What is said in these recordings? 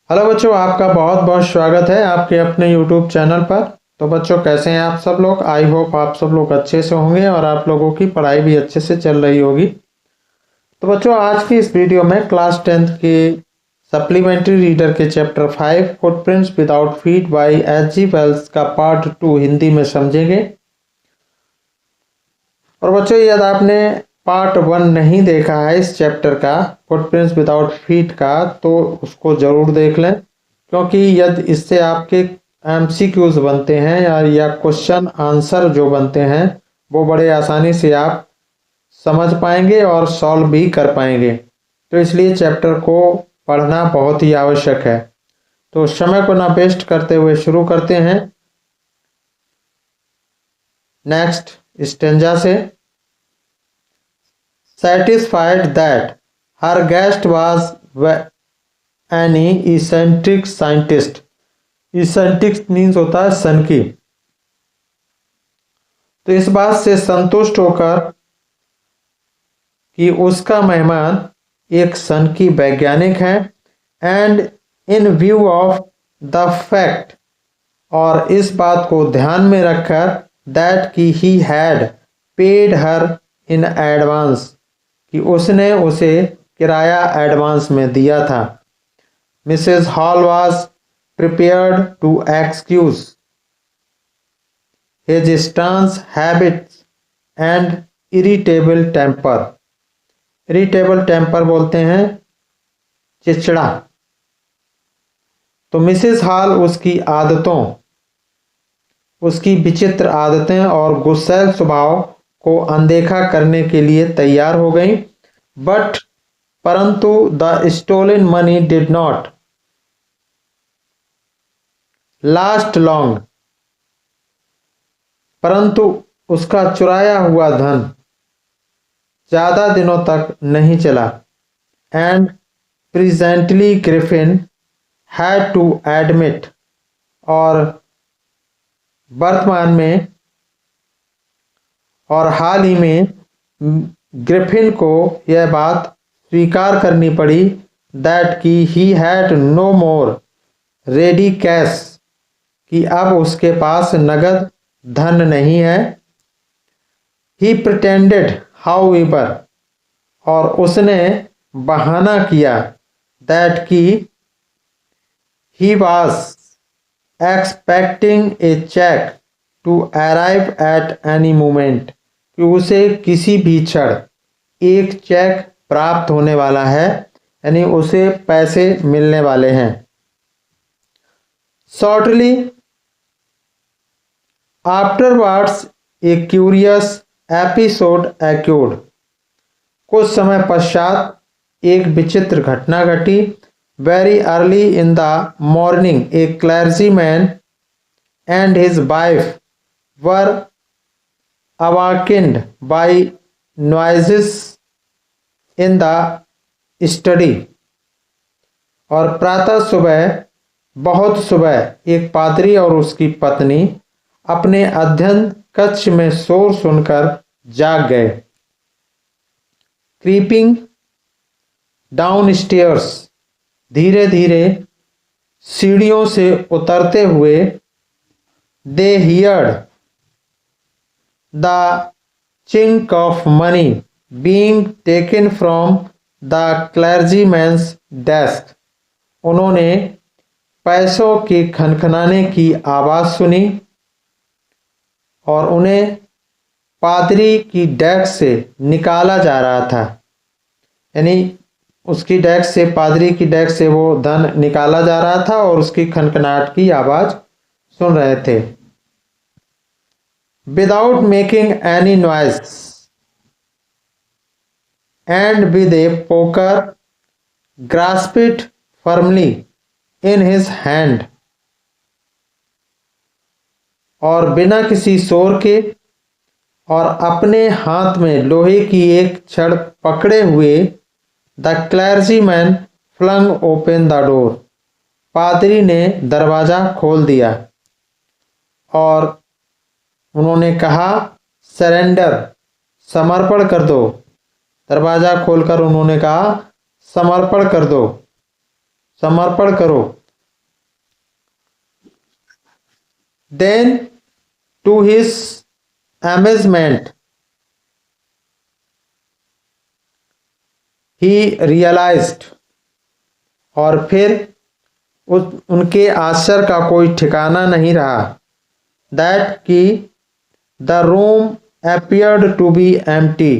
Hello बच्चों, आपका बहुत बहुत स्वागत है आपके अपने YouTube चैनल पर। तो बच्चों, कैसे हैं आप सब लोग? आई होप आप सब लोग अच्छे से होंगे और आप लोगों की पढ़ाई भी अच्छे से चल रही होगी। तो बच्चों, आज की इस वीडियो में क्लास 10th के सप्लीमेंट्री रीडर के chapter 5 footprints without feet by H.G. Wells का पार्ट 2 हिंदी में समझेंगे। और बच्चों, यदि आपने पार्ट 1 नहीं देखा है इस चैप्टर का, फुटप्रिंट्स विदाउट फीट का, तो उसको जरूर देख लें, क्योंकि यदि इससे आपके MCQs बनते हैं या क्वेश्चन आंसर जो बनते हैं वो बड़े आसानी से आप समझ पाएंगे और सॉल्व भी कर पाएंगे। तो इसलिए चैप्टर को पढ़ना बहुत ही आवश्यक है। तो समय को ना वेस्ट करते हुए शुरू करते हैं नेक्स्ट स्टेंजा से। Satisfied that her guest was an eccentric scientist. Eccentric means होता है सनकी। तो इस बात से संतुष्ट होकर कि उसका मेहमान एक सनकी वैज्ञानिक है, and in view of the fact, और इस बात को ध्यान में रखकर दैट कि he had paid her in advance, कि उसने उसे किराया एडवांस में दिया था। Mrs Hall was prepared to excuse his strange habits and irritable temper. Irritable temper बोलते हैं चिड़चिड़ा। तो मिसेस हॉल उसकी आदतों, उसकी विचित्र आदतें और गुस्सैल स्वभाव को अनदेखा करने के लिए तैयार हो गई। बट परंतु the stolen money did not last long, परंतु उसका चुराया हुआ धन ज्यादा दिनों तक नहीं चला। And presently Griffin had to admit, और वर्तमान में और हाल ही में ग्रिफिन को यह बात स्वीकार करनी पड़ी दैट कि he had no more ready cash, कि अब उसके पास नगद धन नहीं है। ही प्रिटेंडेड हाउएवर, और उसने बहाना किया दैट कि he was expecting a cheque to arrive at any moment, कि उसे किसी भी क्षण एक चेक प्राप्त होने वाला है, यानी उसे पैसे मिलने वाले हैं। शॉर्टली आफ्टरवर्ड्स ए क्यूरियस एपिसोड अक्यूर्ड, कुछ समय पश्चात एक विचित्र घटना घटी। Very early in the morning A clergyman and his wife were awakened by noises in the study, और प्रातः सुबह, बहुत सुबह, एक पादरी और उसकी पत्नी अपने अध्ययन कक्ष में शोर सुनकर जाग गए। क्रीपिंग डाउन स्टेयर्स, धीरे धीरे सीढ़ियों से उतरते हुए, दे heard the chink of money being taken from the clergyman's desk, उन्होंने पैसों के खनखनाने की आवाज सुनी और उन्हें पादरी की डेस्क से निकाला जा रहा था, यानी उसकी डेस्क से, पादरी की डेस्क से वो धन निकाला जा रहा था और उसकी खनखनाहट की आवाज सुन रहे थे। Without making any noise and with a poker grasped firmly in his hand, और बिना किसी शोर के और अपने हाथ में लोहे की एक छड़ पकड़े हुए, the clergyman flung open the door, पादरी ने दरवाजा खोल दिया और उन्होंने कहा सरेंडर, समर्पण कर दो। दरवाजा खोलकर उन्होंने कहा समर्पण कर दो, समर्पण करो। Then to his amazement he realised, और फिर उनके आश्चर्य का कोई ठिकाना नहीं रहा, दैट कि the room appeared to be empty,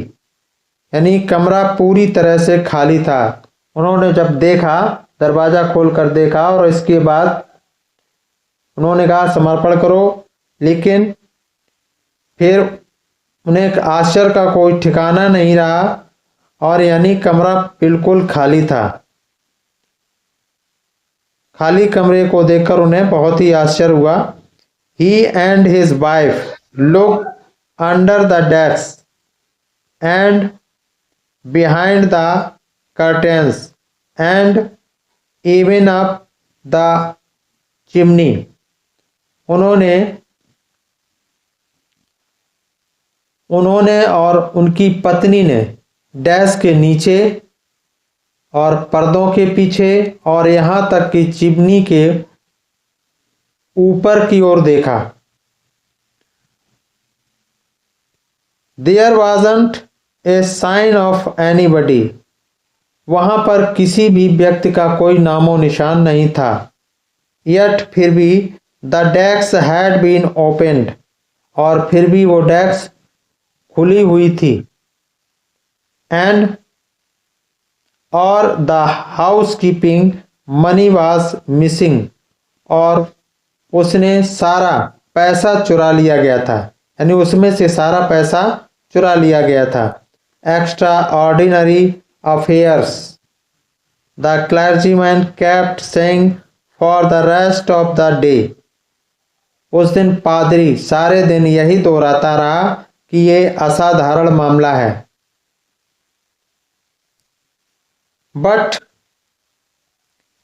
यानी कमरा पूरी तरह से खाली था। उन्होंने जब देखा, दरवाजा खोलकर देखा और इसके बाद उन्होंने कहा समर्पण करो, लेकिन फिर उन्हें आश्चर्य का कोई ठिकाना नहीं रहा, और यानी कमरा बिल्कुल खाली था। खाली कमरे को देखकर उन्हें बहुत ही आश्चर्य हुआ। He and his wife look under the desk and behind the curtains and even up the chimney. उन्होंने और उनकी पत्नी ने डेस्क के नीचे और पर्दों के पीछे और यहाँ तक कि चिमनी के ऊपर की ओर देखा। There wasn't a sign of anybody, वहां पर किसी भी व्यक्ति का कोई नामो निशान नहीं था। Yet फिर भी the desk had been opened, और फिर भी वो डेस्क खुली हुई थी। And और the housekeeping money was missing, और उसने सारा पैसा चुरा लिया गया था, यानी उसमें से सारा पैसा चुरा लिया गया था। Extra ordinary affairs the clergyman kept saying for the rest of the day. उस दिन पादरी सारे दिन यही दोहराता रहा कि ये असाधारण मामला है। But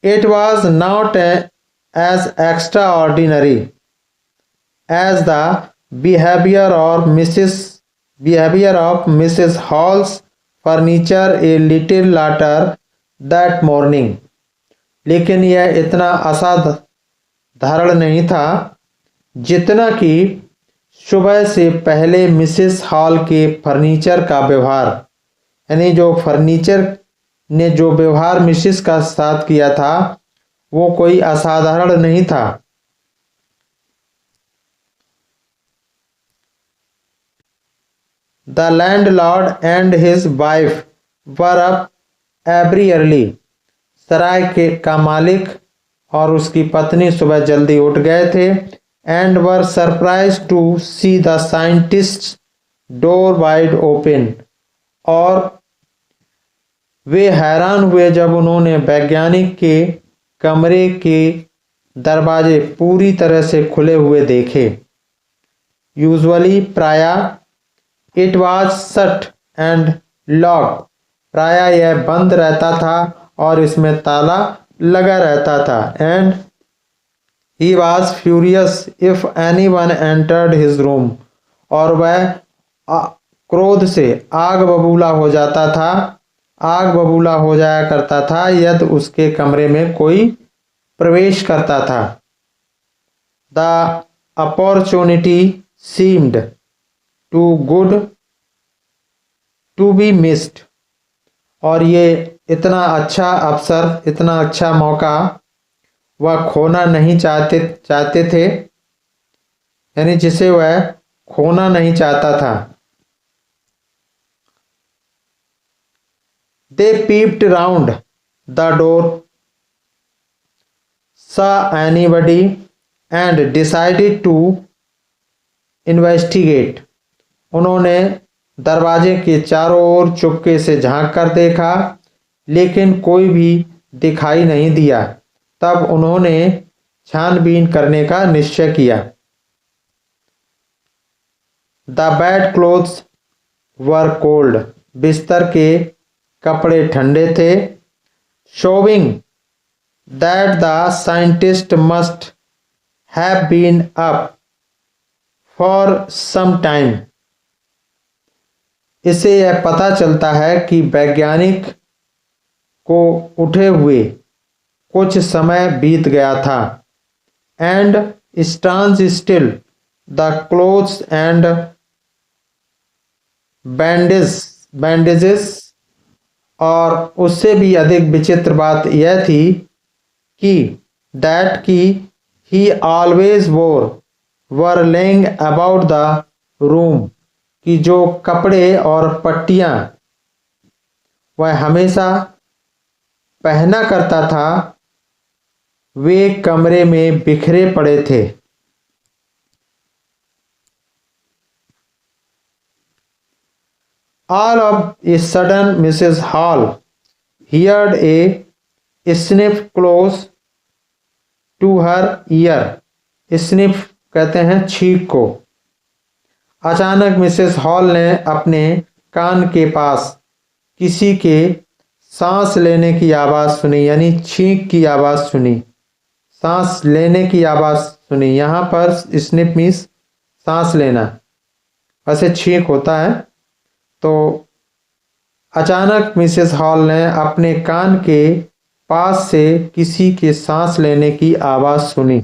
it was not as extraordinary as the behavior of Mrs. Hall's furniture a little later that morning, लेकिन यह इतना असाधारण नहीं था जितना कि सुबह से पहले मिसेस हॉल के फर्नीचर का व्यवहार, यानी जो फर्नीचर ने जो व्यवहार मिसेस का साथ किया था वो कोई असाधारण नहीं था। The landlord and his wife were up very early. सराय के का मालिक और उसकी पत्नी सुबह जल्दी उठ गए थे। And their surprise to see the scientist door wide open, और वे हैरान हुए जब उन्होंने वैज्ञानिक के कमरे के दरवाजे पूरी तरह से खुले हुए देखे। यूजुअली प्रायः it was shut and locked, प्रायः यह बंद रहता था और इसमें ताला लगा रहता था। And he was furious if anyone entered his room, और वह क्रोध से आग बबूला हो जाया करता था यदि उसके कमरे में कोई प्रवेश करता था। The opportunity seemed too good to be missed, और ये इतना अच्छा अवसर, इतना अच्छा मौका वह खोना नहीं चाहते थे, यानी जिसे वह खोना नहीं चाहता था। They peeped round the door, saw anybody, and decided to investigate. उन्होंने दरवाजे के चारों ओर चुपके से झांक कर देखा, लेकिन कोई भी दिखाई नहीं दिया। तब उन्होंने छानबीन करने का निश्चय किया। The bed clothes were cold. बिस्तर के कपड़े ठंडे थे। showing that the scientist must have been up for some time. इससे यह पता चलता है कि वैज्ञानिक को उठे हुए कुछ समय बीत गया था। and stands still. The clothes and bandages, और उससे भी अधिक विचित्र बात यह थी कि कि he always were laying about the room, कि जो कपड़े और पट्टियां वह हमेशा पहना करता था वे कमरे में बिखरे पड़े थे। All of a sudden Mrs. Hall heard a sniff close to her ear. Sniff कहते हैं छींक को। अचानक मिसेस हॉल ने अपने कान के पास किसी के सांस लेने की आवाज सुनी, यानी छींक की आवाज सुनी, सांस लेने की आवाज सुनी। यहाँ पर स्निफ मीन्स सांस लेना, वैसे छींक होता है। तो अचानक मिसेस हॉल ने अपने कान के पास से किसी के सांस लेने की आवाज सुनी।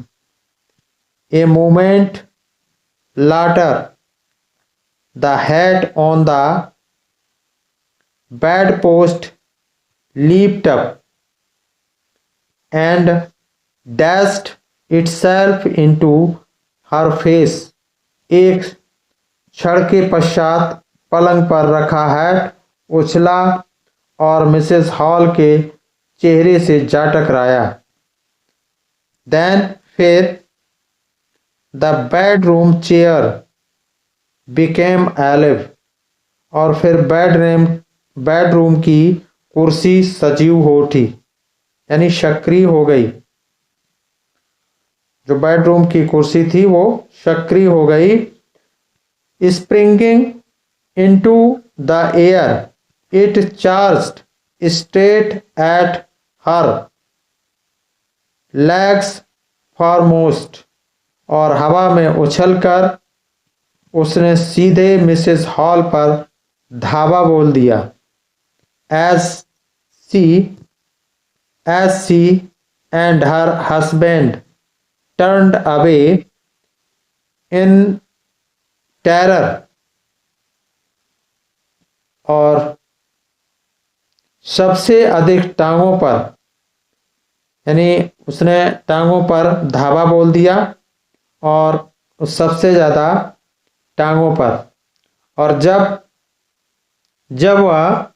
A moment later the hat on the bedpost leaped up and dashed itself into her face. एक क्षण के पश्चात पलंग पर रखा हैट उछला और मिसेस हॉल के चेहरे से जा टकराया। Then फिर the bedroom chair became alive, और फिर बेडरूम की कुर्सी सजीव हो उठी, यानी सक्रिय हो गई। जो बेडरूम की कुर्सी थी वो सक्रिय हो गई। Springing into the air it charged straight at her legs foremost, और हवा में उछलकर उसने सीधे मिसेस हॉल पर धावा बोल दिया। As she and her husband turned away in terror, और सबसे अधिक टांगों पर, यानी उसने टांगों पर धावा बोल दिया और सबसे ज्यादा टांगों पर। और जब वह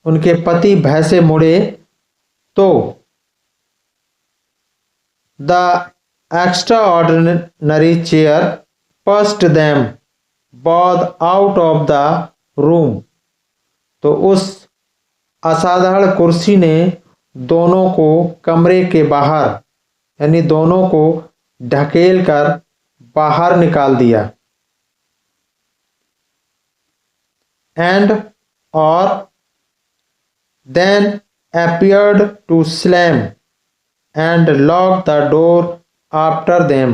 उनके पति भय से मुड़े तो the extraordinary chair pushed them both out of the room, तो उस असाधारण कुर्सी ने दोनों को कमरे के बाहर, यानी दोनों को ढकेल कर बाहर निकाल दिया। एंड और then appeared to slam and lock the door after them,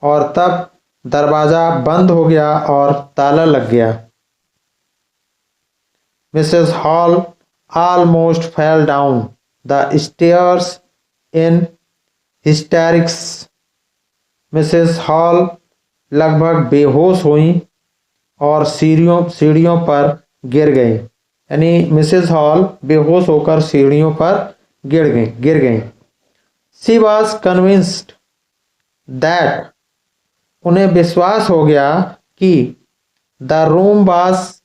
और तब दरवाजा बंद हो गया और ताला लग गया। Mrs hall almost fell down the stairs in hysterics. Mrs hall लगभग बेहोश हुई और सीढ़ियों पर गिर गई, यानी मिसेस हॉल बेहोश होकर सीढ़ियों पर गिर गई। She was convinced that, उन्हें विश्वास हो गया कि the room was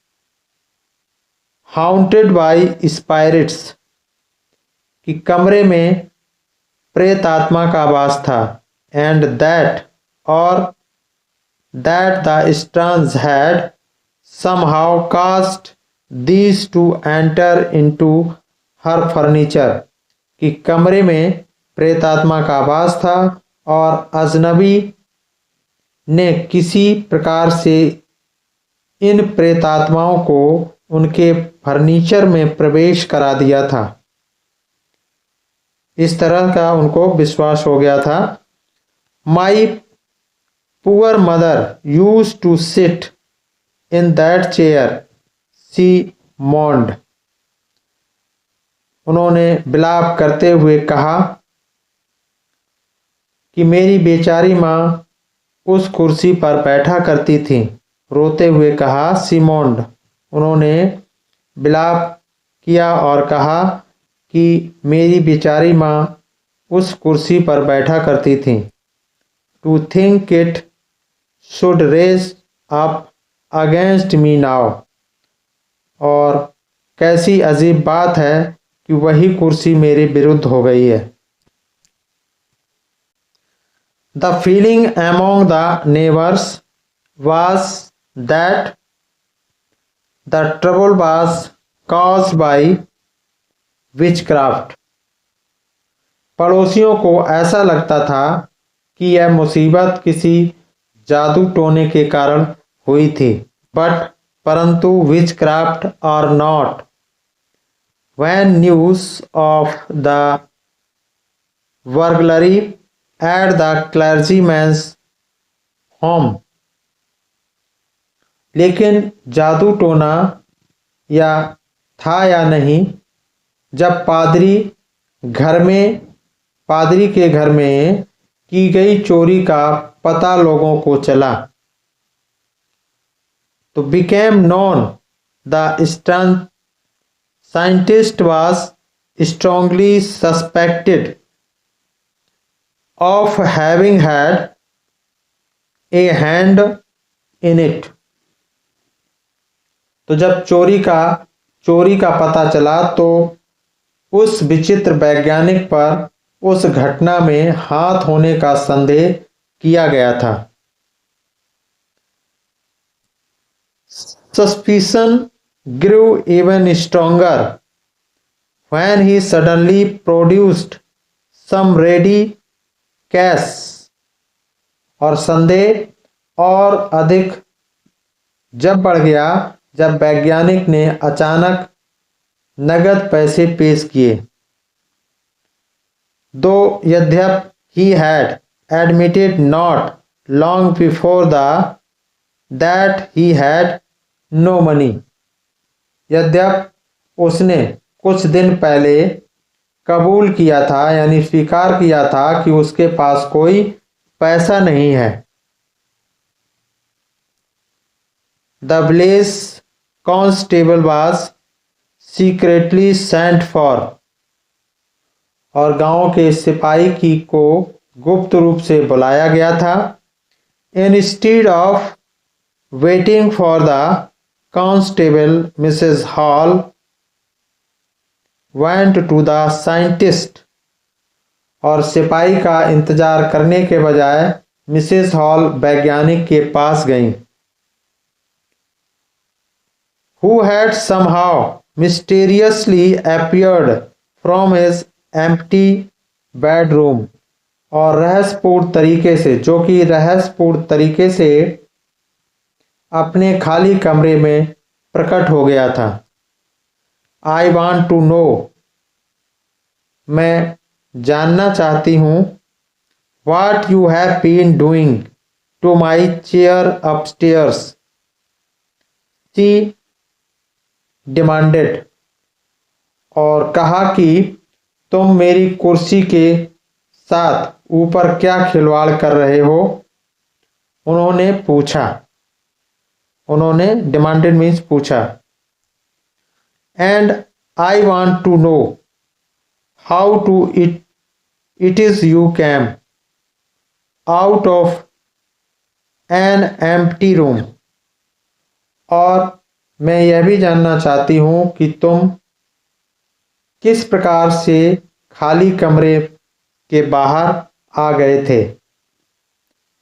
haunted by spirits, कि कमरे में प्रेत आत्मा का वास था। and that the strange had somehow caused these to enter into her furniture, कि कमरे में प्रेत आत्मा का वास था और अजनबी ने किसी प्रकार से इन प्रेत आत्माओं को उनके फर्नीचर में प्रवेश करा दिया था। इस तरह का उनको विश्वास हो गया था। My poor mother used to sit in that chair, she moaned, उन्होंने विलाप करते हुए कहा कि मेरी बेचारी माँ उस कुर्सी पर बैठा करती थी। रोते हुए कहा सिमोंड। उन्होंने विलाप किया और कहा कि मेरी बेचारी माँ उस कुर्सी पर बैठा करती थी। To think it should rise up against me now. और कैसी अजीब बात है कि वही कुर्सी मेरे विरुद्ध हो गई है। The feeling among the neighbours was that the trouble was caused by witchcraft। पड़ोसियों को ऐसा लगता था कि यह मुसीबत किसी जादू टोने के कारण हुई थी। परंतु witchcraft or not, when news of the burglary at the clergyman's home। लेकिन जादू टोना या था या नहीं, जब पादरी के घर में की गई चोरी का पता लोगों को चला, तो became known, the scientist was strongly suspected of having had a hand in it। तो जब चोरी का पता चला तो उस विचित्र वैज्ञानिक पर उस घटना में हाथ होने का संदेह किया गया था। Suspicion grew even stronger when he suddenly produced some ready cash। और संदेह और अधिक जब बढ़ गया जब वैज्ञानिक ने अचानक नगद पैसे पेश किए। दो यद्यपि he had admitted not long before that he had no money। यद्यपि उसने कुछ दिन पहले कबूल किया था यानी स्वीकार किया था कि उसके पास कोई पैसा नहीं है। The village constable was secretly sent for। और गांव के सिपाही को गुप्त रूप से बुलाया गया था। Instead of waiting for the constable, Mrs. Hall went to the scientist। और सिपाही का इंतजार करने के बजाय मिसेस हॉल वैज्ञानिक के पास गईं। Who had somehow mysteriously appeared from his empty bedroom। और जो कि रहस्यपूर्ण तरीके से अपने खाली कमरे में प्रकट हो गया था। I want to know। मैं जानना चाहती हूँ। What you have been doing to my chair upstairs। She demanded। और कहा कि तुम मेरी कुर्सी के साथ ऊपर क्या खिलवाड़ कर रहे हो। उन्होंने पूछा। demanded means पूछा। And I want to know how to it is you came out of an empty room। और मैं यह भी जानना चाहती हूँ कि तुम किस प्रकार से खाली कमरे के बाहर आ गए थे।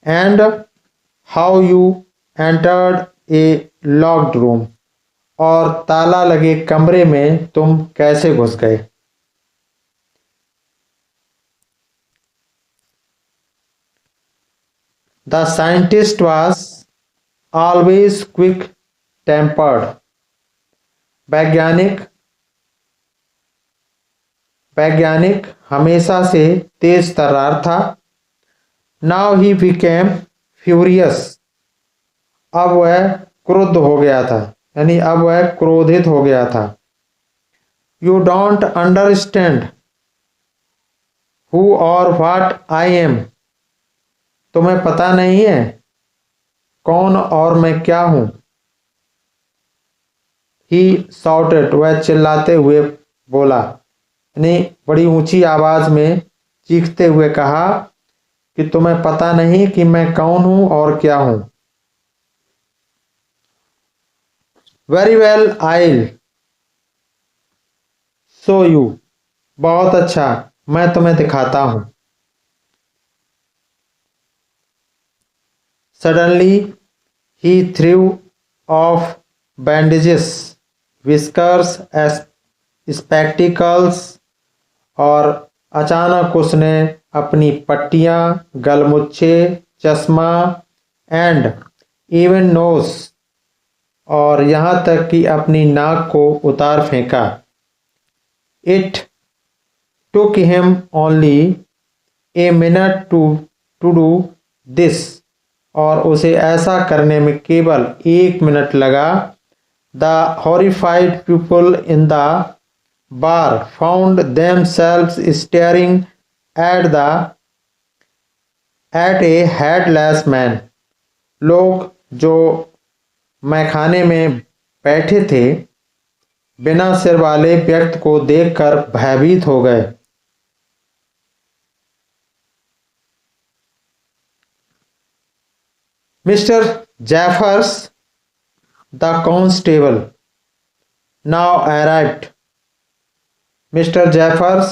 And how you entered a locked room। और ताला लगे कमरे में तुम कैसे घुस गए। The scientist was always quick tempered। वैज्ञानिक हमेशा से तेज तर्रार था। Now he became furious। अब वह क्रुद्ध हो गया था यानी अब वह क्रोधित हो गया था। You don't understand who or what I am। तुम्हें पता नहीं है कौन और मैं क्या हूं? ही shouted, वह चिल्लाते हुए बोला, यानी बड़ी ऊंची आवाज में चीखते हुए कहा कि तुम्हें पता नहीं कि मैं कौन हूं और क्या हूं। Very well, I'll show you. बहुत अच्छा, मैं तुम्हें दिखाता हूं। Suddenly he through of bandages, whiskers, spectacles, और अचानक उसने अपनी पट्टियां, गलमुच्छे, चश्मा एंड इवन नोज, और यहां तक कि अपनी नाक को उतार फेंका। It took him only a minute to do this, और उसे ऐसा करने में केवल 1 मिनट लगा। The horrified people in the bar found themselves staring at a headless man. लोग जो मैखाने में बैठे थे बिना सिर वाले व्यक्ति को देखकर भयभीत हो गए। Mr Jeffers the constable now arrived. Mr Jeffers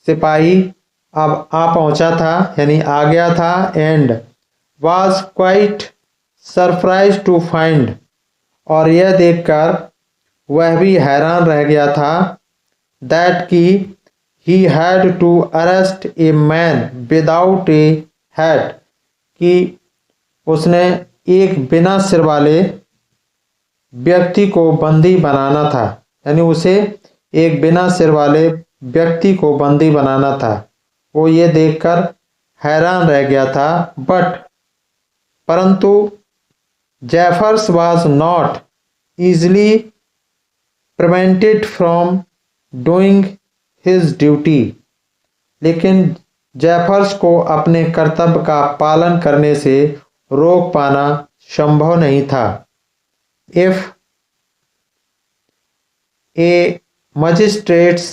सिपाही अब आ पहुंचा था, यानी आ गया था। And was quite surprise to find, और यह देखकर वह भी हैरान रह गया था, दैट कि he had to arrest a man without a head, कि उसने एक बिना सिर वाले व्यक्ति को बंदी बनाना था, यानी उसे एक बिना सिर वाले व्यक्ति को बंदी बनाना था। वो ये देखकर हैरान रह गया था। परंतु Jeffers was not easily prevented from doing his duty, लेकिन जेफर्स को अपने कर्तव्य का पालन करने से रोक पाना संभव नहीं था। If a magistrate's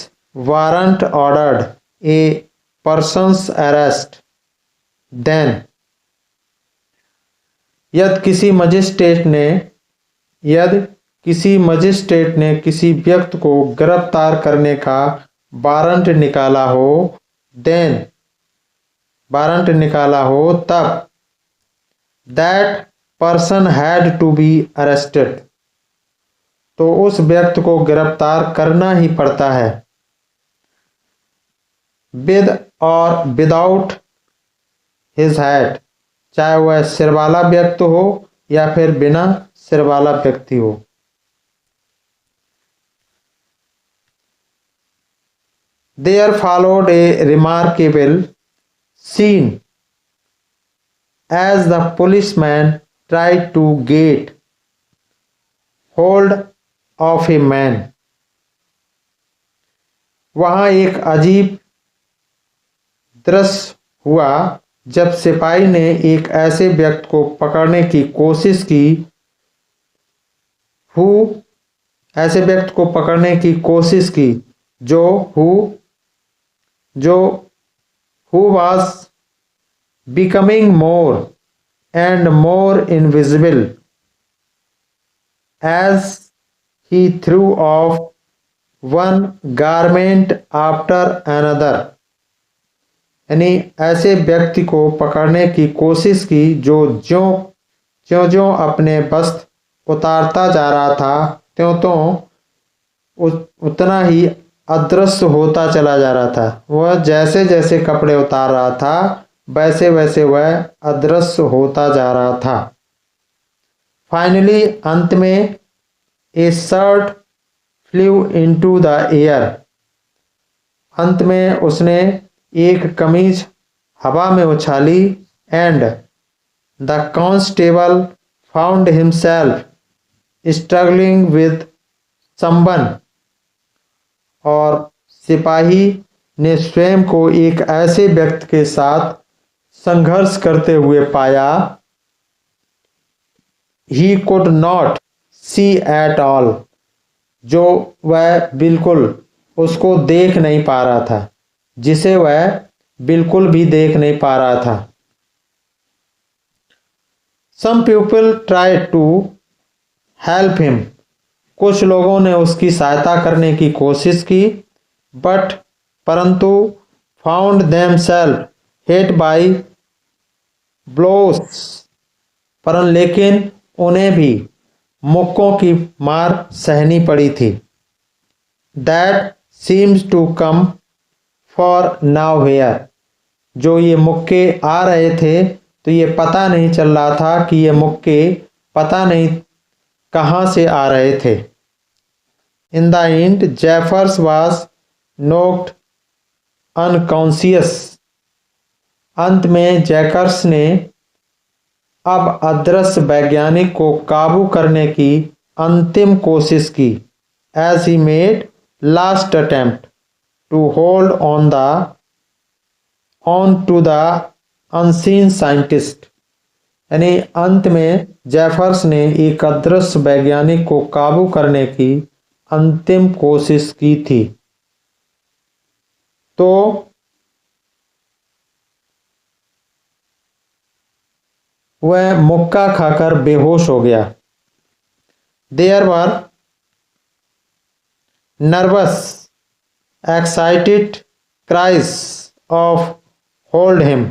warrant ordered a person's arrest, then, यदि किसी मजिस्ट्रेट ने किसी व्यक्ति को गिरफ्तार करने का वारंट निकाला हो, तब that person had to be arrested, तो उस व्यक्ति को गिरफ्तार करना ही पड़ता है। विद और विदाउट हिज हेड, चाहे वह सिर वाला व्यक्ति हो या फिर बिना सिर वाला व्यक्ति हो। There followed a remarkable scene as the policeman tried to get hold of a man. वहां एक अजीब दृश्य हुआ जब सिपाही ने एक ऐसे व्यक्ति को पकड़ने की कोशिश की जो who was becoming more and more invisible as he threw off one garment after another, यानी ऐसे व्यक्ति को पकड़ने की कोशिश की जो ज्यों अपने वस्त्र उतारता जा रहा था त्यों उतना ही अदृश्य होता चला जा रहा था। वह जैसे जैसे कपड़े उतार रहा था वैसे वैसे वह अदृश्य होता जा रहा था। फाइनली, अंत में, a shirt flew into the air, अंत में उसने एक कमीज हवा में उछाली। And the constable found himself struggling with someone, और सिपाही ने स्वयं को एक ऐसे व्यक्ति के साथ संघर्ष करते हुए पाया। He could not see at all, जो वह बिल्कुल उसको देख नहीं पा रहा था, जिसे वह बिल्कुल भी देख नहीं पा रहा था। Some people tried to help him, कुछ लोगों ने उसकी सहायता करने की कोशिश की, परंतु found themselves hit by blows, लेकिन उन्हें भी मुक्कों की मार सहनी पड़ी थी। That seems to come for nowhere, जो ये मुक्के आ रहे थे तो ये पता नहीं चल रहा था कि ये मुक्के पता नहीं कहां से आ रहे थे। In the end, Jeffers was knocked unconscious, अंत में जैकर्स ने अब अदृश्य वैज्ञानिक को काबू करने की अंतिम कोशिश की। As he made last attempt to hold on to the unseen scientist, यानी अंत में जेफर्स ने एक अदृश्य वैज्ञानिक को काबू करने की अंतिम कोशिश की थी, तो वह मुक्का खाकर बेहोश हो गया। There were nervous, excited cries of hold him,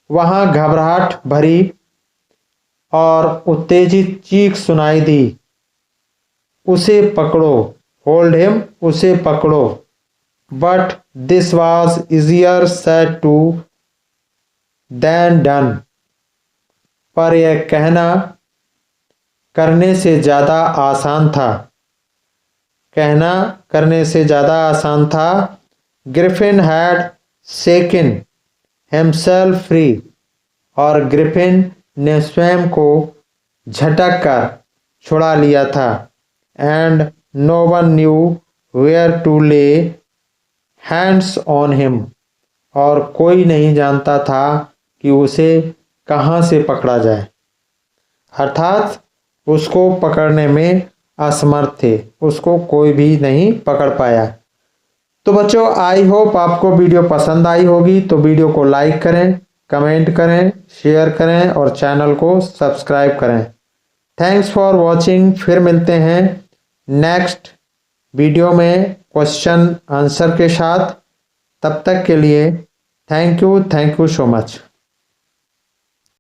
वहां घबराहट भरी और उत्तेजित चीख सुनाई दी, उसे पकड़ो, होल्ड हिम, उसे पकड़ो। But this was easier said to than done, पर यह कहना करने से ज़्यादा आसान था, कहना करने से ज़्यादा आसान था। Griffin had shaken himself free, और ग्रिफिन ने स्वयं को झटक कर छुड़ा लिया था। And no one knew where to lay hands on him, और कोई नहीं जानता था कि उसे कहाँ से पकड़ा जाए, अर्थात उसको पकड़ने में असमर्थ थे, उसको कोई भी नहीं पकड़ पाया। तो बच्चों, आई होप आपको वीडियो पसंद आई होगी, तो वीडियो को लाइक करें, कमेंट करें, शेयर करें और चैनल को सब्सक्राइब करें। Thanks for watching. फिर मिलते हैं नेक्स्ट वीडियो में क्वेश्चन आंसर के साथ। तब तक के लिए थैंक यू सो मच।